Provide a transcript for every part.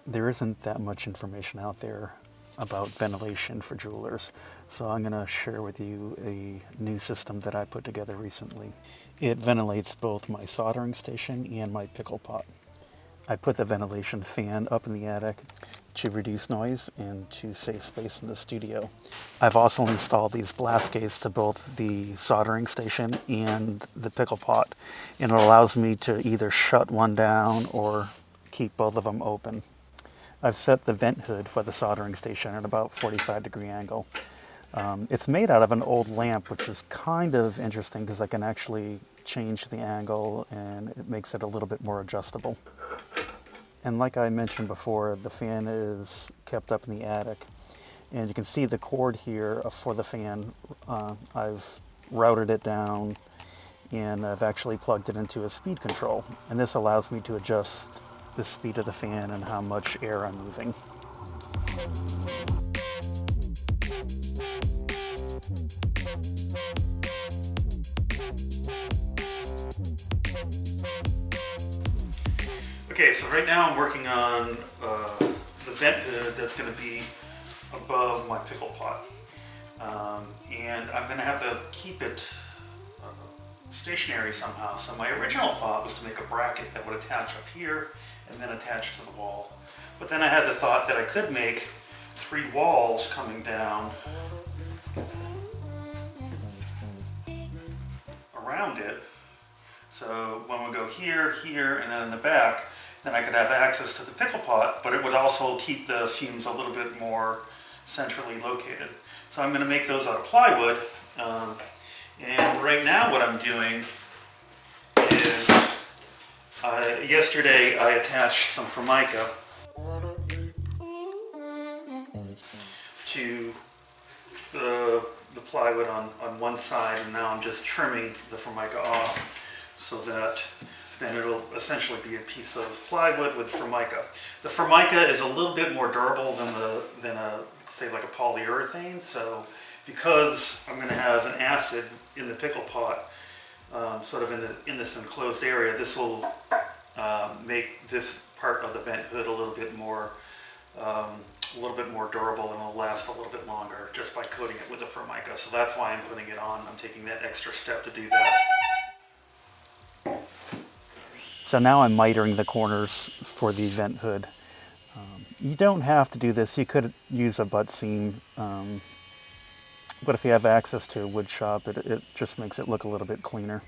There isn't that much information out there about ventilation for jewelers, so I'm going to share with you a new system that I put together recently. It ventilates both my soldering station and my pickle pot. I put the ventilation fan up in the attic to reduce noise and to save space in the studio. I've also installed these blast gates to both the soldering station and the pickle pot, and it allows me to either shut one down or keep both of them open. I've set the vent hood for the soldering station at about 45-degree angle. It's made out of an old lamp, which is kind of interesting because I can actually change the angle and it makes it a little bit more adjustable. And like I mentioned before, the fan is kept up in the attic. And you can see the cord here for the fan. I've routed it down and I've actually plugged it into a speed control. And this allows me to adjust the speed of the fan and how much air I'm moving. Okay, so right now I'm working on the vent hood that's going to be above my pickle pot. And I'm going to have to keep it stationary somehow. So my original thought was to make a bracket that would attach up here and then attach to the wall. But then I had the thought that I could make 3 walls coming down around it. So when we go here, here, and then in the back, then I could have access to the pickle pot, but it would also keep the fumes a little bit more centrally located. So I'm going to make those out of plywood. And right now what I'm doing is, yesterday I attached some Formica to the plywood on one side, and now I'm just trimming the Formica off so that then it'll essentially be a piece of plywood with Formica. The Formica is a little bit more durable than a say like a polyurethane, so because I'm going to have an acid in the pickle pot, sort of in this enclosed area, this will make this part of the vent hood a little bit more durable, and will last a little bit longer just by coating it with the Formica. So that's why I'm putting it on. I'm taking that extra step to do that. So now I'm mitering the corners for the vent hood. You don't have to do this. You could use a butt seam, but if you have access to a wood shop, it just makes it look a little bit cleaner.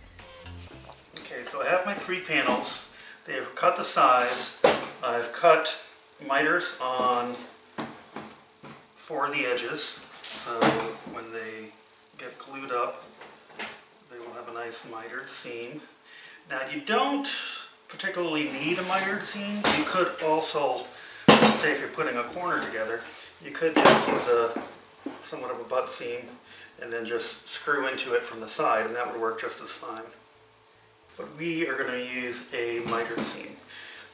Okay, so I have my 3 panels. They've cut the size. I've cut miters on 4 of the edges, so when they get glued up, they will have a nice mitered seam. Now you don't particularly need a mitered seam. You could also, say if you're putting a corner together, you could just use somewhat of a butt seam and then just screw into it from the side, and that would work just as fine. But we are going to use a mitered seam.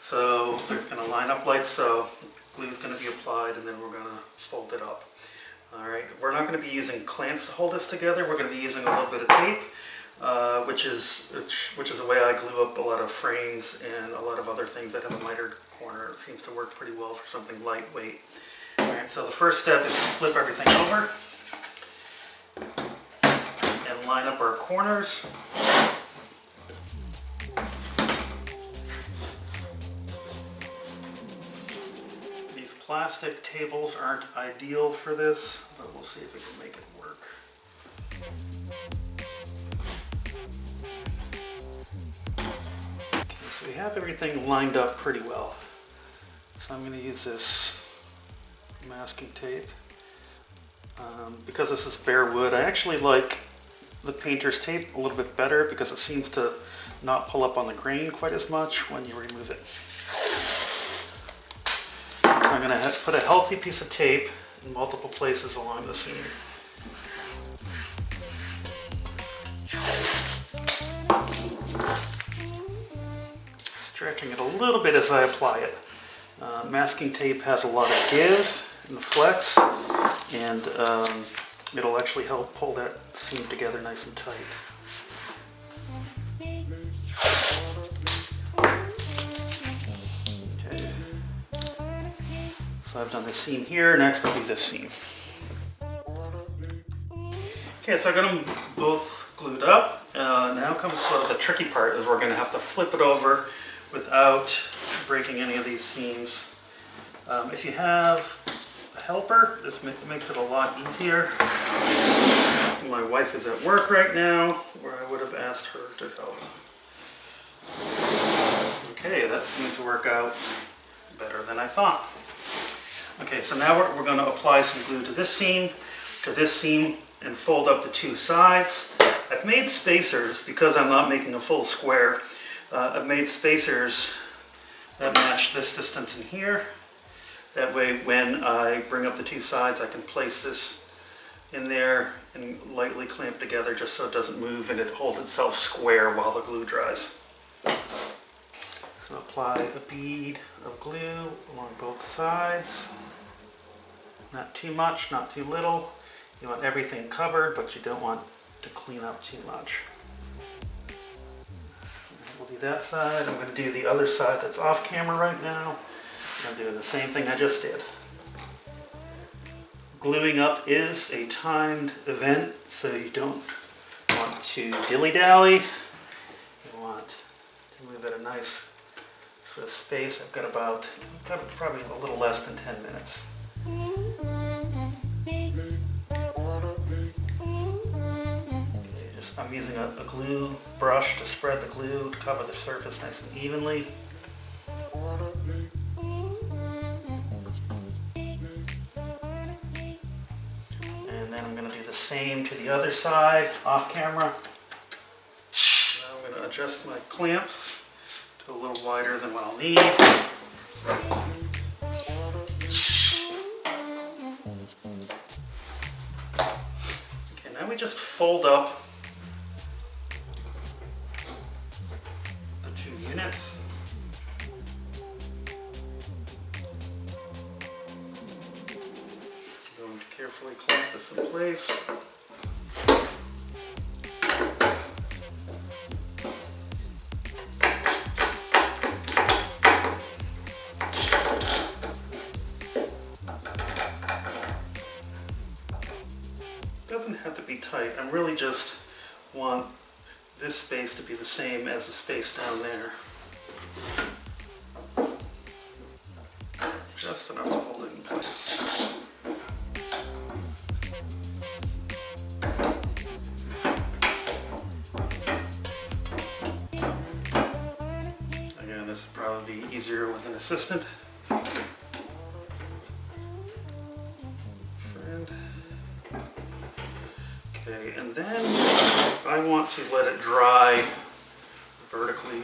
So there's going to line up like so. Glue is going to be applied, and then we're going to fold it up. Alright, we're not going to be using clamps to hold this together. We're going to be using a little bit of tape, which is the way I glue up a lot of frames and a lot of other things that have a mitered corner. It seems to work pretty well for something lightweight. Alright, so the first step is to flip everything over and line up our corners. These plastic tables aren't ideal for this, but we'll see if we can make it work. Okay, so we have everything lined up pretty well. So I'm going to use this masking tape. Because this is bare wood, I actually like the painter's tape a little bit better because it seems to not pull up on the grain quite as much when you remove it. I'm going to put a healthy piece of tape in multiple places along the seam. Stretching it a little bit as I apply it. Masking tape has a lot of give and flex, and It'll actually help pull that seam together nice and tight. Okay. So I've done the seam here, next I'll do this seam. Okay, so I got them both glued up. Now comes sort of the tricky part, is we're going to have to flip it over without breaking any of these seams. If you have a helper, this makes it a lot easier. My wife is at work right now, where I would have asked her to help. Okay, that seemed to work out better than I thought. Okay, so now we're going to apply some glue to this seam, and fold up the two sides. I've made spacers, because I'm not making a full square, I've made spacers that match this distance in here. That way when I bring up the two sides, I can place this in there and lightly clamp together just so it doesn't move and it holds itself square while the glue dries. So apply a bead of glue along both sides. Not too much, not too little. You want everything covered, but you don't want to clean up too much. We'll do that side. I'm going to do the other side that's off camera right now. I'm doing the same thing I just did. Gluing up is a timed event, so you don't want to dilly-dally. You want to move at a nice sort of space. I've got probably a little less than 10 minutes. I'm using a glue brush to spread the glue to cover the surface nice and evenly. And then I'm going to do the same to the other side off camera. Now I'm going to adjust my clamps to a little wider than what I'll need. Okay, now we just fold up units. I'm going to carefully clamp this in place. It doesn't have to be tight. I really just want this space to be the same as the space down there. Just enough to hold it in place. Again, this would probably be easier with an assistant. Okay, and then I want to let it dry vertically.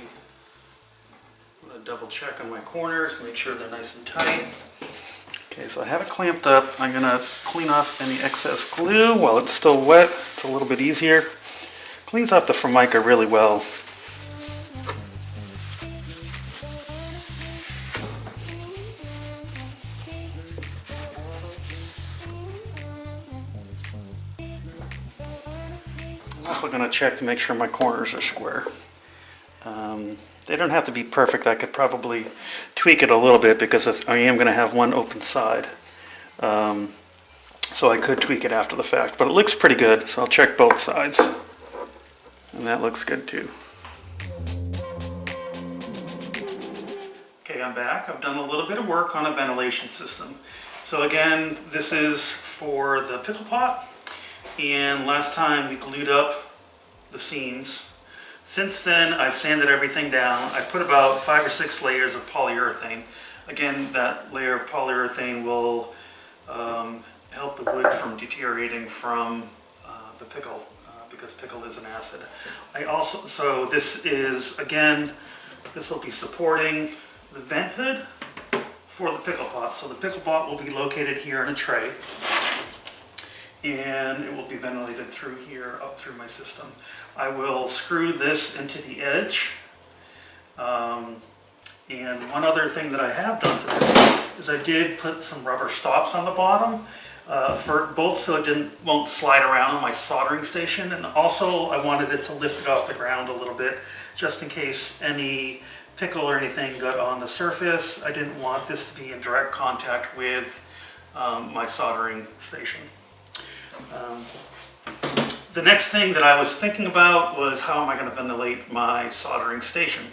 I'm going to double check on my corners, make sure they're nice and tight. Okay, so I have it clamped up. I'm going to clean off any excess glue while it's still wet. It's a little bit easier. Cleans off the Formica really well. I'm also going to check to make sure my corners are square. They don't have to be perfect. I could probably tweak it a little bit because I am going to have one open side. So I could tweak it after the fact, but it looks pretty good, so I'll check both sides. And that looks good too. Okay, I'm back. I've done a little bit of work on a ventilation system. So again, this is for the pickle pot. And last time we glued up the seams. Since then, I've sanded everything down. I put about 5 or 6 layers of polyurethane. Again, that layer of polyurethane will help the wood from deteriorating from the pickle, because pickle is an acid. So this is, again, this will be supporting the vent hood for the pickle pot. So the pickle pot will be located here in a tray, and it will be ventilated through here, up through my system. I will screw this into the edge. And one other thing that I have done to this is I did put some rubber stops on the bottom. for both so it won't slide around on my soldering station, and also I wanted it to lift it off the ground a little bit just in case any pickle or anything got on the surface. I didn't want this to be in direct contact with my soldering station. The next thing that I was thinking about was how am I going to ventilate my soldering station.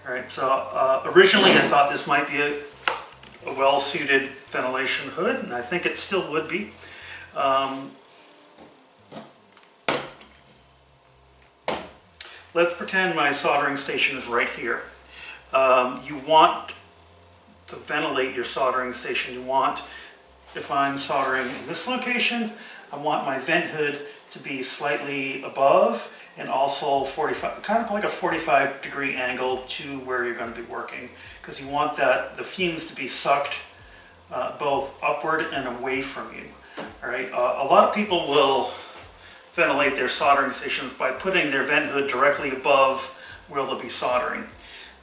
Alright, so originally I thought this might be a well-suited ventilation hood, and I think it still would be. Let's pretend my soldering station is right here. You want to ventilate your soldering station. You want, if I'm soldering in this location, I want my vent hood to be slightly above and also 45, kind of like a 45-degree angle to where you're going to be working, because you want the fumes to be sucked both upward and away from you. All right. A lot of people will ventilate their soldering stations by putting their vent hood directly above where they'll be soldering.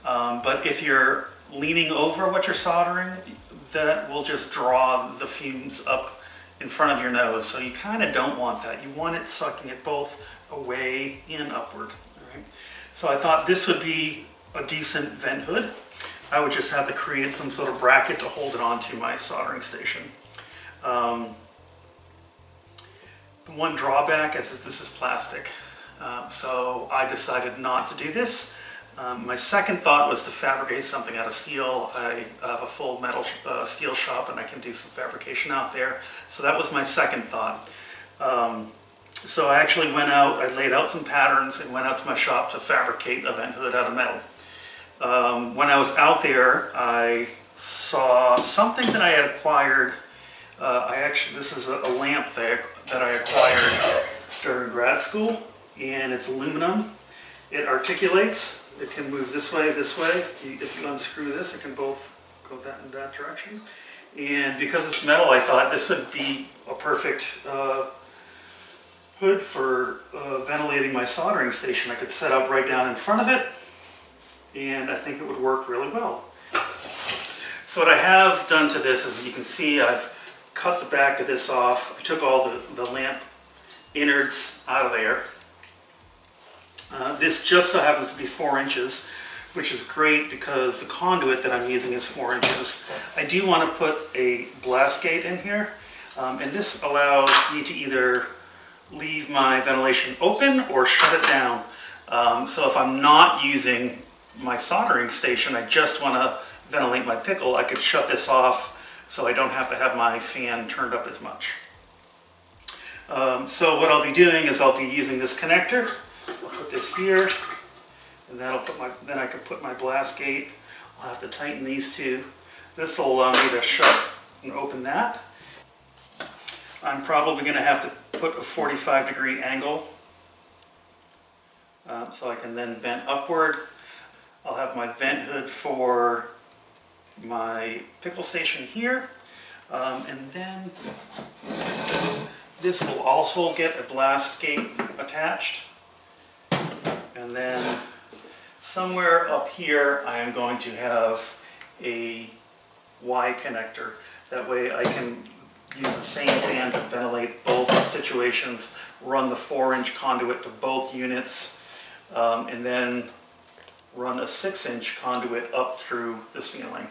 But if you're leaning over what you're soldering, that will just draw the fumes up in front of your nose. So you kind of don't want that. You want it sucking it both away and upward. All right? So I thought this would be a decent vent hood. I would just have to create some sort of bracket to hold it onto my soldering station. The one drawback is that this is plastic. So I decided not to do this. My second thought was to fabricate something out of steel. I have a full metal steel shop and I can do some fabrication out there. So that was my second thought. So I actually went out, I laid out some patterns and went out to my shop to fabricate a vent hood out of metal. When I was out there, I saw something that I had acquired. This is a lamp that I acquired during grad school, and it's aluminum. It articulates. It can move this way, this way. If you unscrew this, it can both go in that direction. And because it's metal, I thought this would be a perfect hood for ventilating my soldering station. I could set up right down in front of it, and I think it would work really well. So what I have done to this is, you can see, I've cut the back of this off. I took all the lamp innards out of there. This just so happens to be 4 inches, which is great because the conduit that I'm using is 4 inches. I do want to put a blast gate in here, and this allows me to either leave my ventilation open or shut it down. So if I'm not using my soldering station, I just want to ventilate my pickle, I could shut this off so I don't have to have my fan turned up as much. So what I'll be doing is I'll be using this connector. I'll put this here, and then I can put my blast gate. I'll have to tighten these two. This will allow me to shut and open that. I'm probably going to have to put a 45-degree angle so I can then vent upward. I'll have my vent hood for my pickle station here, and then this will also get a blast gate attached. And then somewhere up here I am going to have a Y connector. That way I can use the same fan to ventilate both situations, run the 4-inch conduit to both units, and then run a 6-inch conduit up through the ceiling.